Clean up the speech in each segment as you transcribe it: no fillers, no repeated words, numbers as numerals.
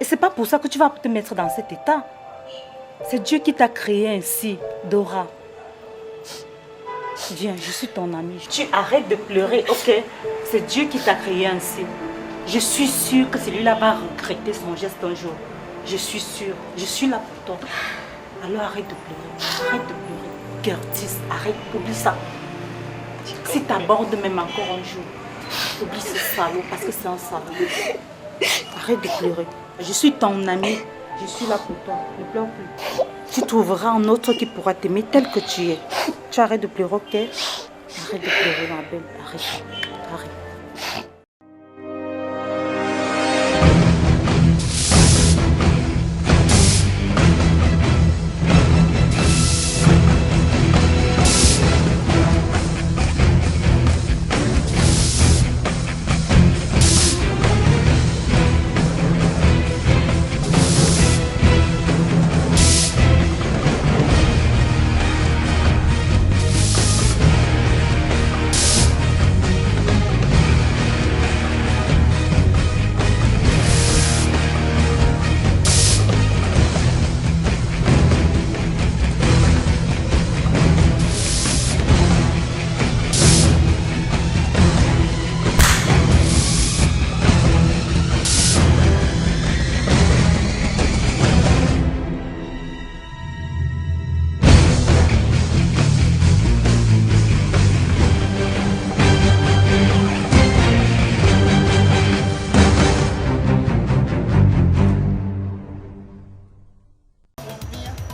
Et c'est pas pour ça que tu vas te mettre dans cet état. C'est Dieu qui t'a créé ainsi, Dora. Viens, je suis ton amie. Tu arrêtes de pleurer, ok? C'est Dieu qui t'a créé ainsi. Je suis sûre que celui-là va regretter son geste un jour. Je suis sûre. Je suis là pour toi. Alors arrête de pleurer. Arrête de pleurer. Curtis, arrête. Oublie ça. Si t'abordes même encore un jour, oublie ce salaud parce que c'est un salaud. Arrête de pleurer. Je suis ton amie. Je suis là pour toi. Ne pleure plus. Tu trouveras un autre qui pourra t'aimer tel que tu es. Tu arrêtes de pleurer, ok? Arrête de pleurer, ma belle. Arrête. Arrête.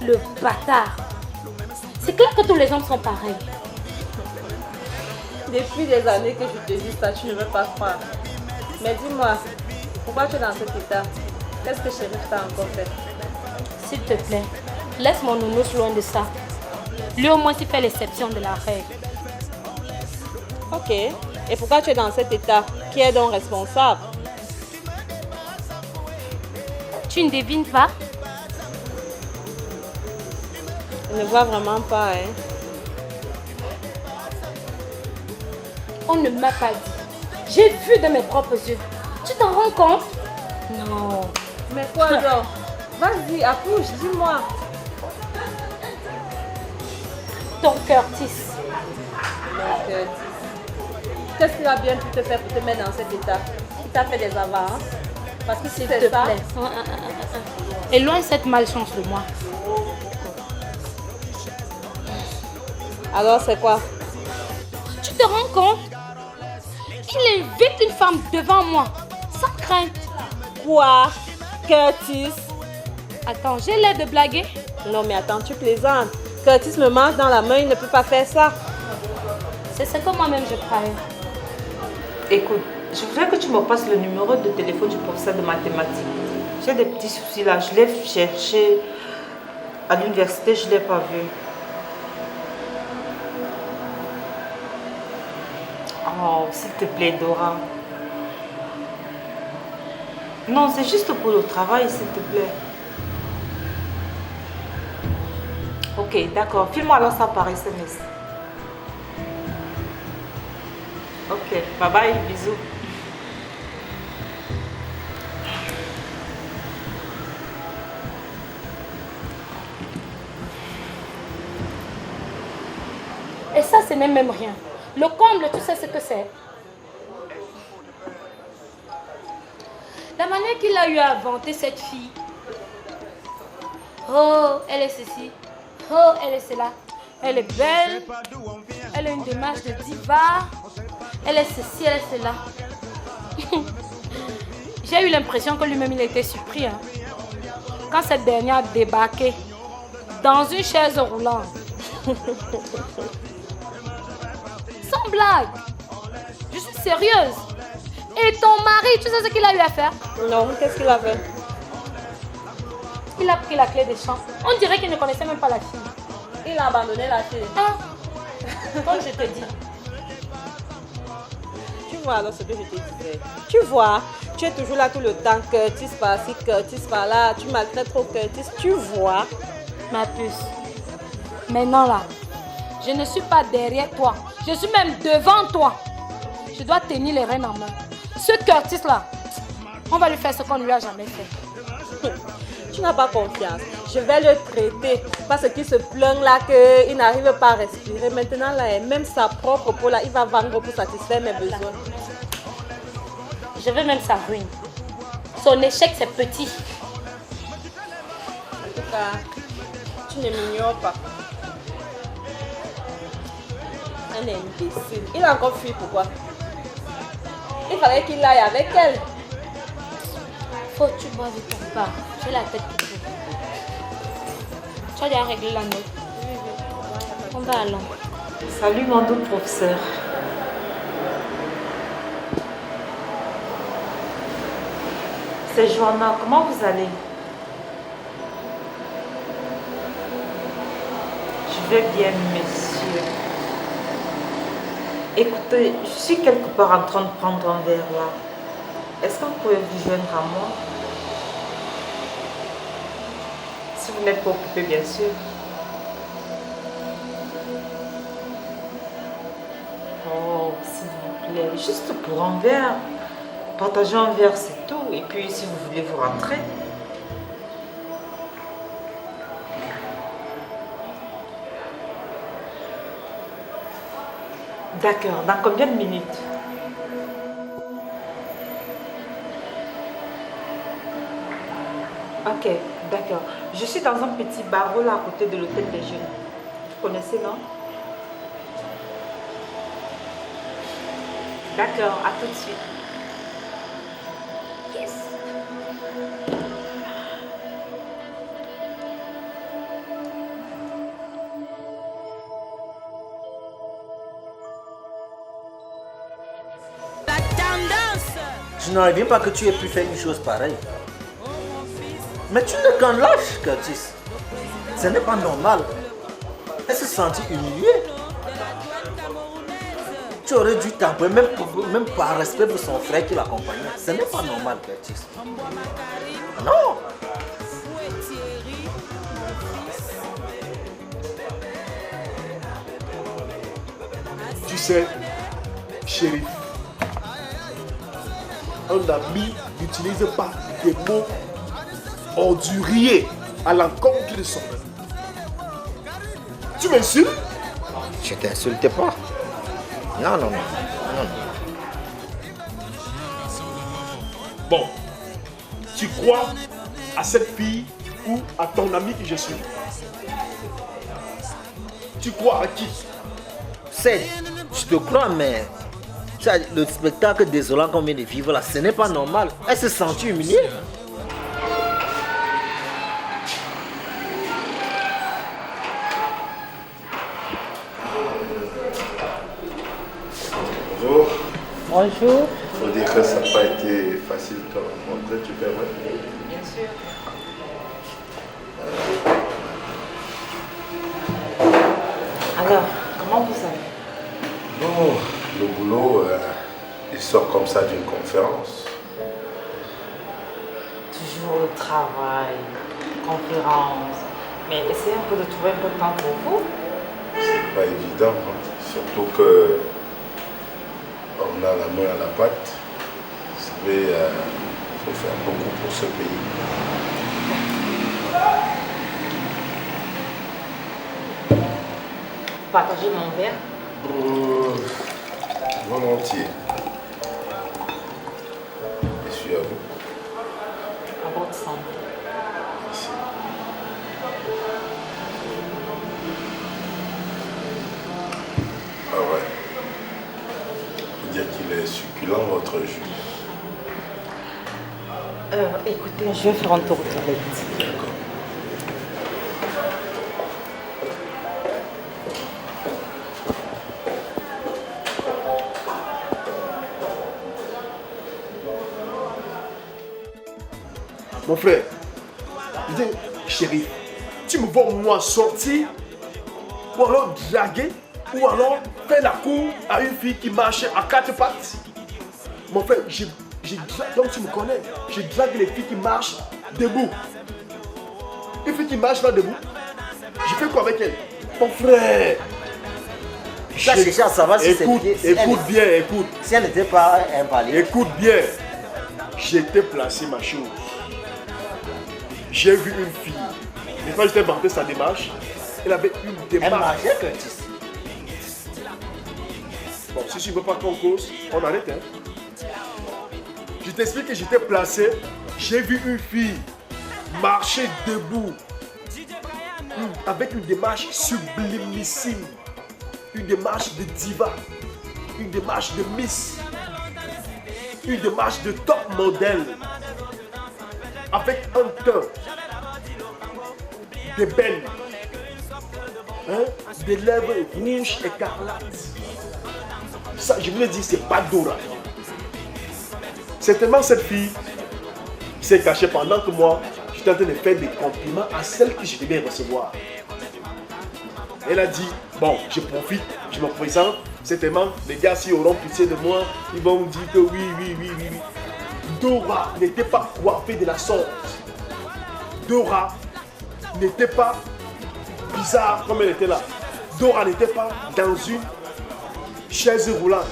Le bâtard. C'est clair que tous les hommes sont pareils. Depuis des années que je te dis ça, tu ne veux pas croire. Mais dis-moi, pourquoi tu es dans cet état? Qu'est-ce que Chérif t'a encore fait? S'il te plaît, laisse mon nounours loin de ça. Lui au moins s'il fait l'exception de la règle. Ok. Et pourquoi tu es dans cet état? Qui est donc responsable? Tu ne devines pas? Je ne vois vraiment pas, hein. On ne m'a pas dit. J'ai vu de mes propres yeux. Tu t'en rends compte? Non. Mais quoi alors? Vas-y, accouche, dis-moi. Ton Curtis. Donc, qu'est-ce qu'il a bien pu te faire pour te mettre dans cet état? Il t'a fait des avances? Parce que si S'il te c'est ça... plaît. Éloigne cette malchance de moi. Alors c'est quoi? Tu te rends compte? Il invite une femme devant moi, sans crainte. Quoi? Curtis? Attends, j'ai l'air de blaguer? Non mais attends, tu plaisantes. Curtis me mange dans la main, il ne peut pas faire ça. C'est ce que moi-même je croyais. Écoute, je voudrais que tu me passes le numéro de téléphone du professeur de mathématiques. J'ai des petits soucis là, je l'ai cherché à l'université, je ne l'ai pas vu. Oh, s'il te plaît, Dora. Non, c'est juste pour le travail, s'il te plaît. Ok, d'accord. File-moi alors ça par SMS. Ok, bye bye, bisous. Et ça, ce n'est même rien. Le comble, tu sais ce que c'est? La manière qu'il a eu à inventer cette fille. Oh, elle est ceci. Oh, elle est cela. Elle est belle. Elle a une démarche de diva. Elle est ceci, elle est cela. J'ai eu l'impression que lui-même, il était surpris. Hein, quand cette dernière a débarqué dans une chaise roulante. Sans blague. Je suis sérieuse. Et ton mari, tu sais ce qu'il a eu à faire? Non, qu'est-ce qu'il a fait? Il a pris la clé des champs. On dirait qu'il ne connaissait même pas la fille. Il a abandonné la fille. Hein? Comme je te dis. Tu vois alors ce que je te disais. Tu vois, tu es toujours là tout le temps. Curtis par-ci, Curtis par-là. Tu maltraites trop Curtis. Tu vois. Ma puce. Maintenant là, je ne suis pas derrière toi. Je suis même devant toi. Je dois tenir les rênes en main. Ce Curtis là, On va lui faire ce qu'on ne lui a jamais fait. Tu n'as pas confiance. Je vais le traiter. Parce qu'il se plaint là qu'il n'arrive pas à respirer. Maintenant, là, même sa propre peau, là, il va vendre pour satisfaire mes besoins. Je veux même sa ruine. Son échec, c'est petit. En tout cas, tu ne m'ignores pas. Un imbécile. Il a encore fui, pourquoi? Il fallait qu'il aille avec elle. Faut que tu bois vite ton part. J'ai la tête qui tourne. Tu as déjà réglé la note. On va allons. Salut mon doux professeur. C'est Joanna, comment vous allez? Je vais bien, monsieur. Écoutez, je suis quelque part en train de prendre un verre là. Est-ce que vous pouvez vous joindre à moi? Si vous n'êtes pas occupé, bien sûr. Oh, s'il vous plaît, juste pour un verre. Partager un verre, c'est tout. Et puis, si vous voulez vous rentrer. D'accord. Dans combien de minutes? Ok, d'accord. Je suis dans un petit barreau là à côté de l'hôtel des jeunes. Vous connaissez, non? D'accord, à tout de suite. Yes. Je n'en reviens pas que tu aies pu faire une chose pareille. Mais tu n'es qu'un lâche, Curtis. Ce n'est pas normal. Elle se sentit humiliée. Tu aurais dû t'embrasser, même par respect pour son frère qui l'accompagnait. Ce n'est pas normal, Curtis. Non. Tu sais, chérie, un ami n'utilise pas des mots orduriers à l'encontre de son ami. Tu m'insultes? Je ne t'insulte pas. Non, non, non. Bon, tu crois à cette fille ou à ton ami que je suis? Tu crois à qui? C'est, je te crois, mais le spectacle désolant qu'on vient de vivre là, ce n'est pas normal. Elle se sentit humiliée. Bonjour. Bonjour. Il faut dire que ça n'a pas été facile de te rencontrer, tu permets? Bien sûr. Alors, comment vous allez? Non, le boulot, il sort comme ça d'une conférence. Toujours le travail, conférence. Mais essayez un peu de trouver un peu de temps pour vous. C'est pas évident, hein. Surtout que on a la main à la pâte. Vous savez, il faut faire beaucoup pour ce pays. Partagez mon verre. Volontiers. Je suis à vous. À votre santé. Merci. Ah ouais. Faut dire qu'il est succulent, votre jus. Écoutez, je vais faire un tour aux toilettes. D'accord. Mon frère, je dis, chérie, tu me vois moi sortir, ou alors draguer, ou alors faire la cour à une fille qui marche à quatre pattes. Mon frère, donc tu me connais, je drague les filles qui marchent debout. Une fille qui marche pas debout, je fais quoi avec elle? Mon frère, Tu as cherché à savoir si écoute, c'est écoute bien, écoute. Si elle n'était pas invalide. Écoute bien, j'ai été placer ma chose. J'ai vu une fille. Mais quand j'étais vanté sa démarche, elle avait une Elle démarche. marchait, Curtis. Bon, si tu ne veux pas qu'on cause, on arrête. Hein. Je t'explique que j'étais placé. J'ai vu une fille marcher debout. Avec une démarche sublimissime. Une démarche de diva. Une démarche de miss. Une démarche de top modèle. Avec un teint. Des belles. Hein? Des lèvres rouges écarlates. Ça, je vous l'ai dit, c'est pas Dora. Certainement, cette fille s'est cachée pendant que moi, j'étais en train de faire des compliments à celle que je devais recevoir. Elle a dit, bon, je profite, je me présente. Certainement, les gars, s'ils auront pitié de moi, ils vont me dire que oui. Dora n'était pas coiffée de la sorte. Dora n'était pas bizarre comme elle était là. Dora n'était pas dans une chaise roulante.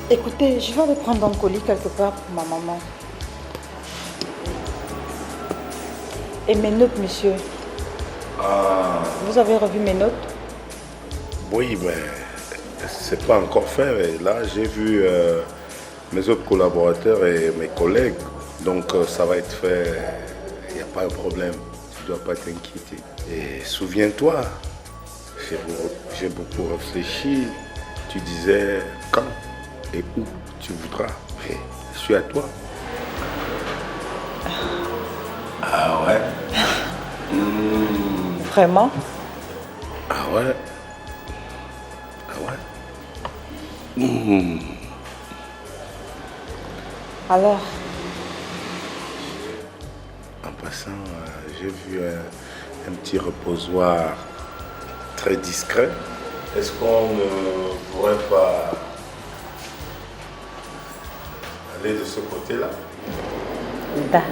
Écoutez, je vais aller prendre un colis quelque part pour ma maman. Et mes notes, monsieur. Vous avez revu mes notes? Oui, mais c'est pas encore fait. Et là, j'ai vu mes autres collaborateurs et mes collègues. Donc, ça va être fait. Il n'y a pas de problème. Tu ne dois pas t'inquiéter. Et souviens-toi, j'ai beaucoup réfléchi. Tu disais quand et où tu voudras. Et je suis à toi. Ah ouais. Vraiment? Ah ouais. Alors? En passant, j'ai vu un petit reposoir très discret. Est-ce qu'on ne pourrait pas aller de ce côté-là? D'accord.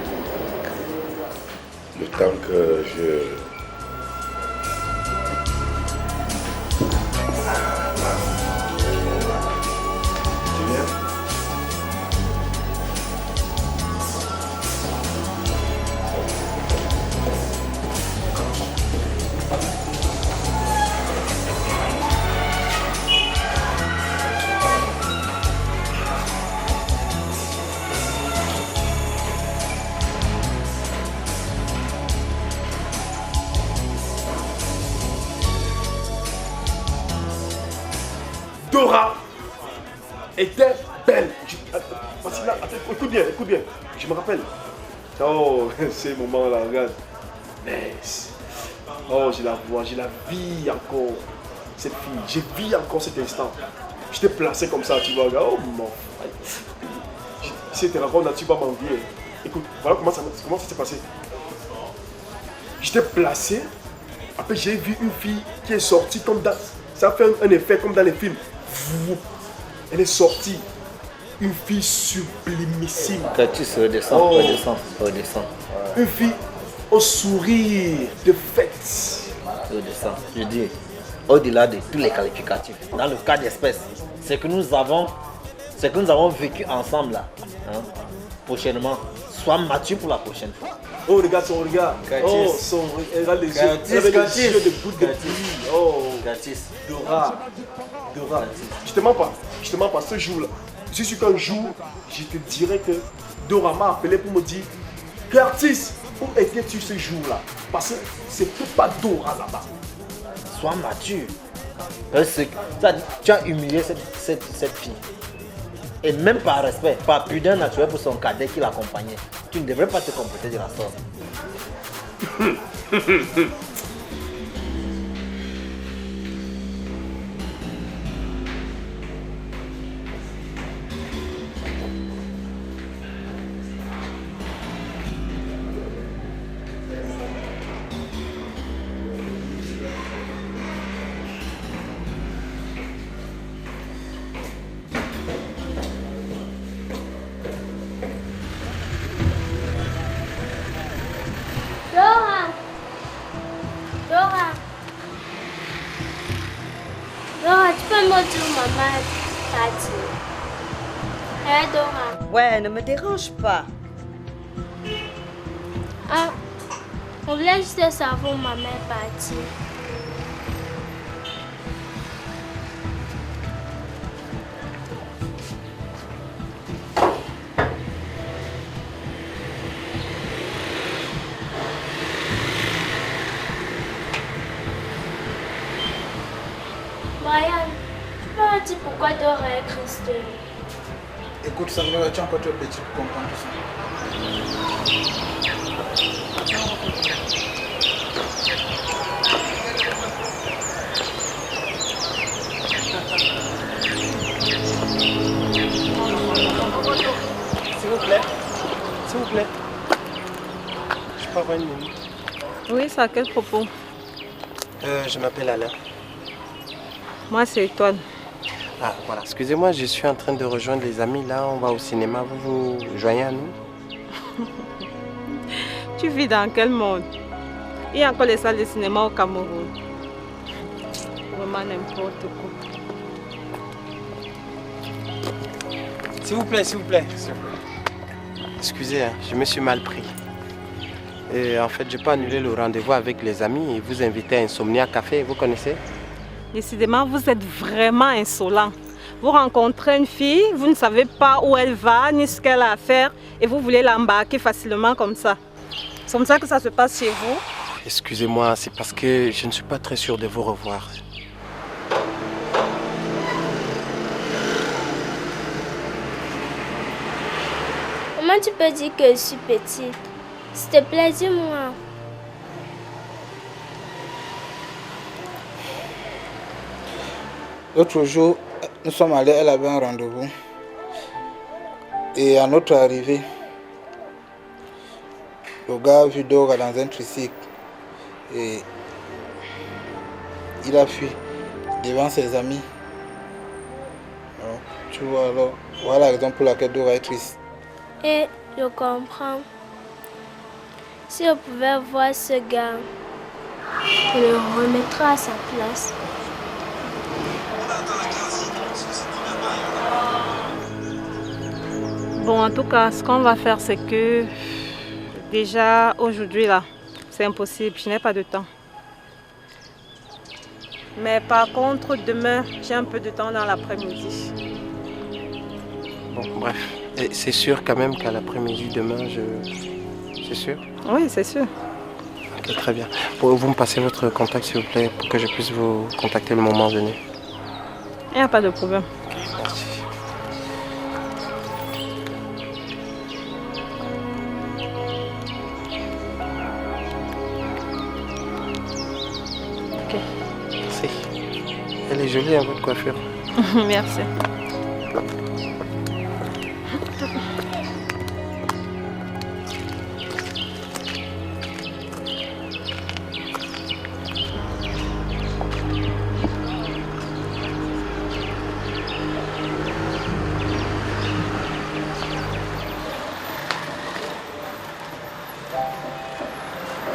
Le temps que je... Tu viens? Dora était belle. Écoute bien. Je me rappelle. Oh, ces moments-là, regarde. Mais, oh, je la vois, je la vis encore. Cette fille, je vis encore cet instant. J'étais placé comme ça, tu vois, regarde. Oh, mon. Si tu racontes là, tu vas m'envier. Écoute, voilà comment ça s'est passé. J'étais placé. Après, j'ai vu une fille qui est sortie comme dans... Ça fait un effet comme dans les films. Elle est sortie. Une fille sublimissime. Curtis, redescends. Une fille au sourire de fête. Redescends. Je dis, au-delà de tous les qualificatifs, dans le cas d'espèce, c'est que nous avons vécu ensemble là. Hein? Prochainement, sois mature pour la prochaine fois. Oh, regarde son regard. Curtis. Oh, son regard. Regarde les yeux. Curtis, Elle avait Curtis. les yeux de gouttes de pluie. Oh, Curtis. Dora. Je te mens pas. Ce jour-là, je suis qu'un jour, je te dirais que Dora m'a appelé pour me dire, Curtis, où étais-tu ce jour-là? Parce que c'était pas Dora là-bas. Sois mature. Parce que tu as humilié cette fille. Et même par respect, par pudeur naturelle pour son cadet qui l'accompagnait, tu ne devrais pas te comporter de la sorte. un mot sur maman est partie. Elle dort. Ouais, ne me dérange pas. Ah, on voulait juste savoir où maman est partie. Brian, tu peux me dire pourquoi Dora est Christine? Écoute, Sandra, tu es encore trop petit pour comprendre tout ça. S'il vous plaît. S'il vous plaît. Je peux avoir une minute? Oui, c'est à quel propos? Je m'appelle Alain. Moi, c'est Étoile. Ah, voilà. Excusez-moi, je suis en train de rejoindre les amis. Là, on va au cinéma. Vous vous joignez à nous? Tu vis dans quel monde? Il y a encore les salles de cinéma au Cameroun. Vraiment n'importe quoi. S'il vous plaît, s'il vous plaît. Excusez, hein, je me suis mal pris. Et en fait, je peux annuler le rendez-vous avec les amis et vous inviter à Insomnia Café. Vous connaissez? Décidément, vous êtes vraiment insolent. Vous rencontrez une fille, vous ne savez pas où elle va, ni ce qu'elle a à faire, et vous voulez l'embarquer facilement comme ça. C'est comme ça que ça se passe chez vous? Excusez-moi, c'est parce que je ne suis pas très sûr de vous revoir. Comment tu peux dire que je suis petite? S'il te plaît, dis-moi. L'autre jour, nous sommes allés, elle avait un rendez-vous. Et à notre arrivée, le gars a vu Dora dans un tricycle. Et il a fui devant ses amis. Alors, tu vois, alors, voilà la raison pour laquelle Dora est triste. Et je comprends. Si je pouvais voir ce gars, je le remettrai à sa place. Bon, en tout cas, ce qu'on va faire, c'est que déjà aujourd'hui, là, c'est impossible, je n'ai pas de temps. Mais par contre, demain, j'ai un peu de temps dans l'après-midi. Bon, bref. Et c'est sûr quand même qu'à l'après-midi, demain, C'est sûr? Oui, c'est sûr. Ok, très bien. Pouvez-vous me passer votre contact, s'il vous plaît, pour que je puisse vous contacter le moment venu? Il n'y a pas de problème. Merci. Ok. Merci. Elle est jolie, hein, votre coiffure. Merci.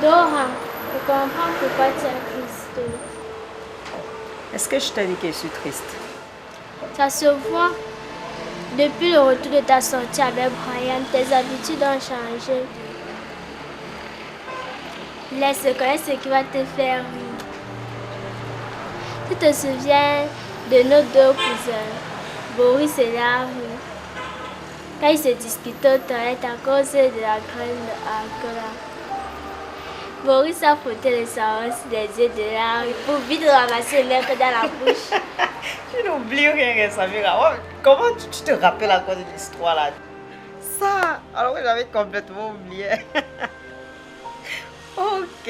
Dora, je comprends pourquoi tu es triste. Est-ce que je t'ai dit que je suis triste? Ça se voit. Depuis le retour de ta sortie avec Brian, tes habitudes ont changé. Laisse connaître ce qui va te faire rire. Tu te souviens de nos deux cousins, Boris et Larry, quand ils se disputaient aux toilettes à cause de la graine d'Agla. Boris a frotté le savon sur les yeux de Larry pour vite ramasser le mettre dans la bouche. Je n'oublie rien, Samira. Comment tu te rappelles à cause de l'histoire là? Ça, alors que j'avais complètement oublié. Ok.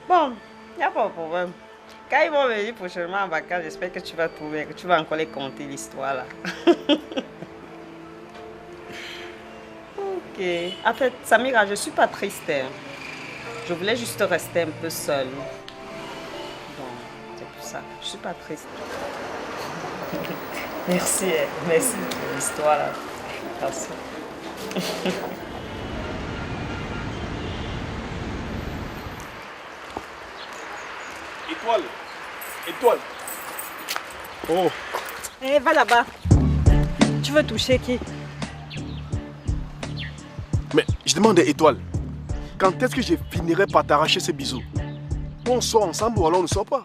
Bon, il n'y a pas de problème. Quand ils vont venir prochainement en vacances, j'espère que tu vas trouver, que tu vas encore les conter l'histoire là. Ok. En fait, Samira, je ne suis pas triste. Je voulais juste rester un peu seule. Bon, c'est pour ça. Je ne suis pas triste. Merci, merci de l'histoire là. Merci. Étoile, étoile. Oh. Eh, va là-bas. Tu veux toucher qui? Mais je demande des étoiles. Quand est-ce que je finirai par t'arracher ces bisous? On sort ensemble ou alors on ne sort pas?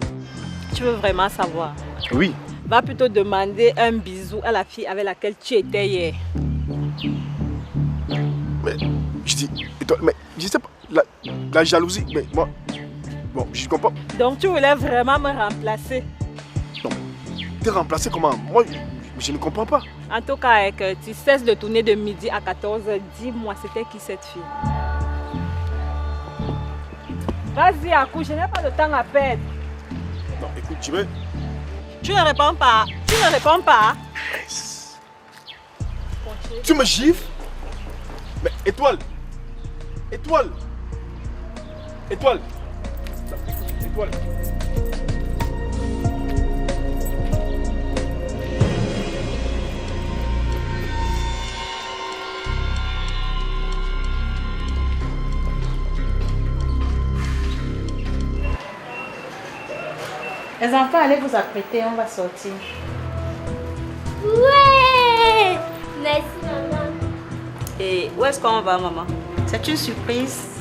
Tu veux vraiment savoir? Oui. Va plutôt demander un bisou à la fille avec laquelle tu étais hier. Mais je dis, étoile, mais je sais pas, la jalousie, mais moi, bon, je comprends. Donc tu voulais vraiment me remplacer? Non, t'es remplacé comment? Moi, je ne comprends pas. En tout cas, que tu cesses de tourner de midi à 14h, dis-moi, c'était qui cette fille? Vas-y, accouche, je n'ai pas le temps à perdre. Non, écoute, tu veux? Tu ne réponds pas. Tu ne réponds pas. Tu me gifles? Mais étoile! Étoile! Étoile! Étoile! Les enfants, allez vous apprêter, on va sortir. Ouais! Merci, maman. Et où est-ce qu'on va, maman? C'est une surprise.